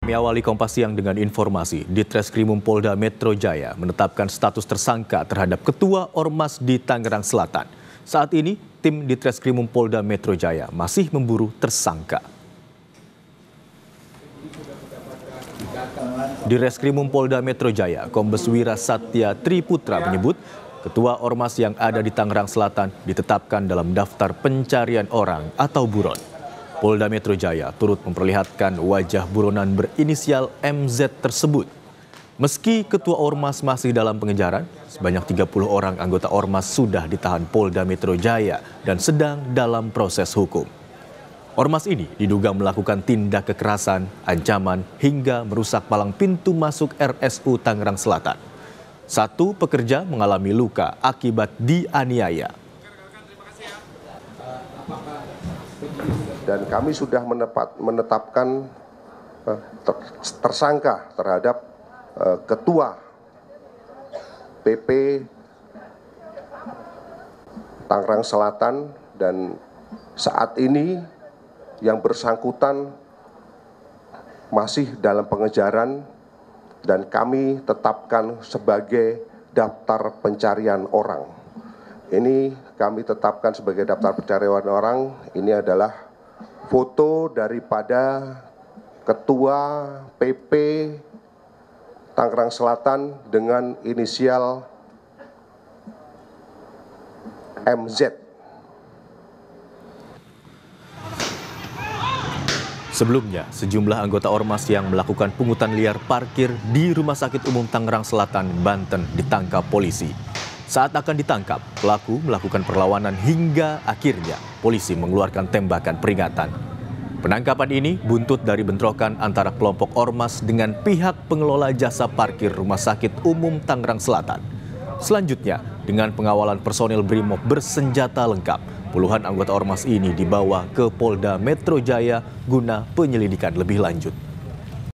Kami awali Kompas Siang dengan informasi. Ditreskrimum Polda Metro Jaya menetapkan status tersangka terhadap Ketua Ormas di Tangerang Selatan. Saat ini, tim Ditreskrimum Polda Metro Jaya masih memburu tersangka. Di Reskrimum Polda Metro Jaya, Kombes Wira Satya Triputra menyebut Ketua Ormas yang ada di Tangerang Selatan ditetapkan dalam daftar pencarian orang atau buron. Polda Metro Jaya turut memperlihatkan wajah buronan berinisial MZ tersebut. Meski Ketua Ormas masih dalam pengejaran, sebanyak 30 orang anggota Ormas sudah ditahan Polda Metro Jaya dan sedang dalam proses hukum. Ormas ini diduga melakukan tindak kekerasan, ancaman, hingga merusak palang pintu masuk RSU Tangerang Selatan. Satu pekerja mengalami luka akibat dianiaya. Dan kami sudah menetapkan tersangka terhadap Ketua PP Tangerang Selatan, dan saat ini yang bersangkutan masih dalam pengejaran dan kami tetapkan sebagai daftar pencarian orang. Ini kami tetapkan sebagai daftar pencarian orang. Ini adalah foto daripada Ketua PP Tangerang Selatan dengan inisial MZ. Sebelumnya, sejumlah anggota Ormas yang melakukan pungutan liar parkir di Rumah Sakit Umum Tangerang Selatan, Banten ditangkap polisi. Saat akan ditangkap, pelaku melakukan perlawanan hingga akhirnya polisi mengeluarkan tembakan peringatan. Penangkapan ini buntut dari bentrokan antara kelompok Ormas dengan pihak pengelola jasa parkir Rumah Sakit Umum Tangerang Selatan. Selanjutnya, dengan pengawalan personil Brimob bersenjata lengkap, puluhan anggota Ormas ini dibawa ke Polda Metro Jaya guna penyelidikan lebih lanjut.